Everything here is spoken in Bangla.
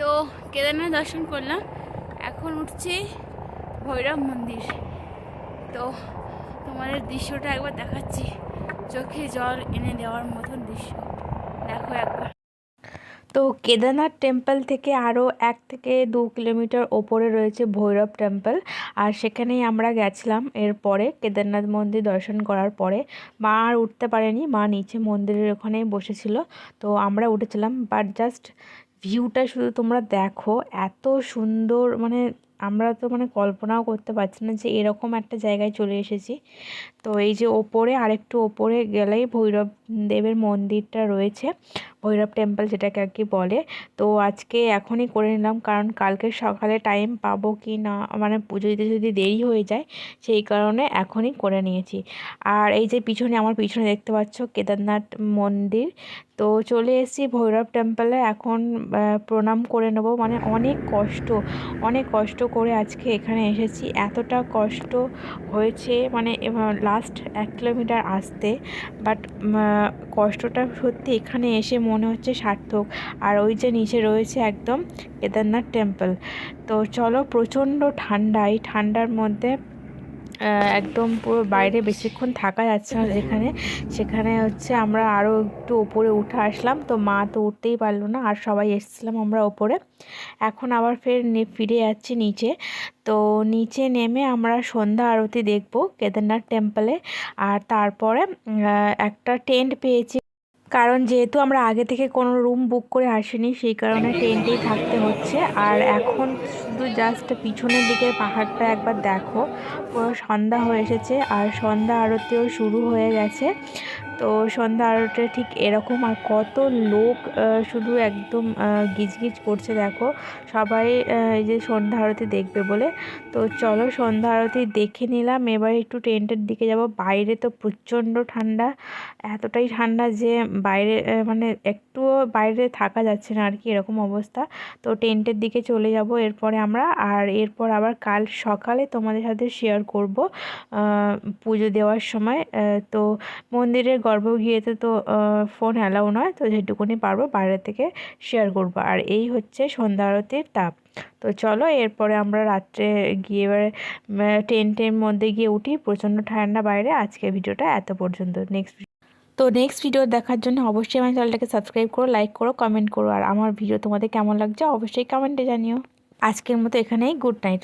তো কেদারনাথ দর্শন করলাম, এখন উঠছি ভৈরব মন্দির। তো তোমাদের দৃশ্যটা একবার দেখাচ্ছি, চোখে জল এনে দেওয়ার মতন দৃশ্য। দেখো একবার। তো কেদারনাথ টেম্পল থেকে আরও 1 থেকে 2 কিলোমিটার ওপরে রয়েছে ভৈরব টেম্পল, আর সেখানেই আমরা গেছিলাম। এরপরে কেদারনাথ মন্দির দর্শন করার পরে মা আর উঠতে পারেনি, মা নিচে মন্দিরের ওখানেই বসেছিল। তো আমরা উঠেছিলাম, বাট জাস্ট ভিউটা শুধু তোমরা দেখো, এত সুন্দর, মানে আমরা তো কল্পনাও করতে পারছি না যে এরকম একটা জায়গায় চলে এসেছি। তো এই যে ওপরে আরেকটু ওপরে গেলেই ভৈরব দেবের মন্দিরটা রয়েছে, ভৈরব টেম্পল যেটাকে আর কি বলে। তো আজকে এখনই করে নিলাম, কারণ কালকে সকালে টাইম পাবো কি না, পুজো দিতে যদি দেরি হয়ে যায়, সেই কারণে এখনই করে নিয়েছি। আর এই যে আমার পিছনে দেখতে পাচ্ছ কেদারনাথ মন্দির। তো চলে এসেছি ভৈরব টেম্পলে, এখন প্রণাম করে নেব। অনেক কষ্ট করে আজকে এখানে এসেছি, এতটা কষ্ট হয়েছে লাস্ট 1 কিলোমিটার আসতে, বাট কষ্টটা সত্যি এখানে এসে মনে হচ্ছে সার্থক। আর ওই যে নিচে রয়েছে একদম কেদারনাথ টেম্পল। তো চলো, প্রচণ্ড ঠান্ডা, এই ঠান্ডার মধ্যে একদম পুরো বাইরে বেশিক্ষণ থাকা যাচ্ছে না যেখানে, সেখানে হচ্ছে আমরা আরও একটু ওপরে উঠে আসলাম। তো মা তো উঠতেই পারলো না, আর সবাই এসেছিলাম আমরা ওপরে। এখন আবার ফিরে যাচ্ছি নিচে। তো নিচে নেমে আমরা সন্ধ্যা আরতি দেখব কেদারনাথ টেম্পলে। আর তারপরে একটা টেন্ট পেয়েছি, কারণ যেহেতু আমরা আগে থেকে কোনো রুম বুক করে আসিনি, সেই কারণে টেন্টেই থাকতে হচ্ছে। আর এখন শুধু জাস্ট পিছনের দিকের পাহাড়টা একবার দেখো, পুরো সন্ধ্যা হয়ে এসেছে আর সন্ধ্যা আরতিও শুরু হয়ে গেছে। তো সন্ধ্যা আরতিটা ঠিক এরকম, আর কত লোক শুধু একদম গিজগিজ করছে দেখো, সবাই এই যে সন্ধ্যা আরতি দেখবে বলে। তো চলো সন্ধ্যা আরতি দেখে নিলাম, এবার একটু টেন্টের দিকে যাব। বাইরে তো প্রচণ্ড ঠান্ডা, এতটাই ঠান্ডা যে বাইরে একটুও বাইরে থাকা যাচ্ছে না আর কি, এরকম অবস্থা। তো টেন্টের দিকে চলে যাব এরপরে আমরা, আর এরপর আবার কাল সকালে তোমাদের সাথে শেয়ার করব পুজো দেওয়ার সময়। তো মন্দিরের গর্ভগৃহেতে তো ফোন অ্যালাউ নয়, তো যেটুকুনি পারবো বাইরে থেকে শেয়ার করব। আর এই হচ্ছে সন্ধ্যা আরতির তাপ। তো চলো এরপরে আমরা রাত্রে গিয়ে এবারে টেন্টের মধ্যে গিয়ে উঠি, প্রচণ্ড ঠান্ডা বাইরে। আজকে ভিডিওটা এত পর্যন্ত। নেক্সট ভিডিও দেখার জন্য অবশ্যই আমার চ্যানেলটাকে সাবস্ক্রাইব করো, লাইক করো, কমেন্ট করো। আর আমার ভিডিও তোমাদের কেমন লাগছে অবশ্যই কমেন্টে জানিও। আজকের মতো এখানেই, গুড নাইট।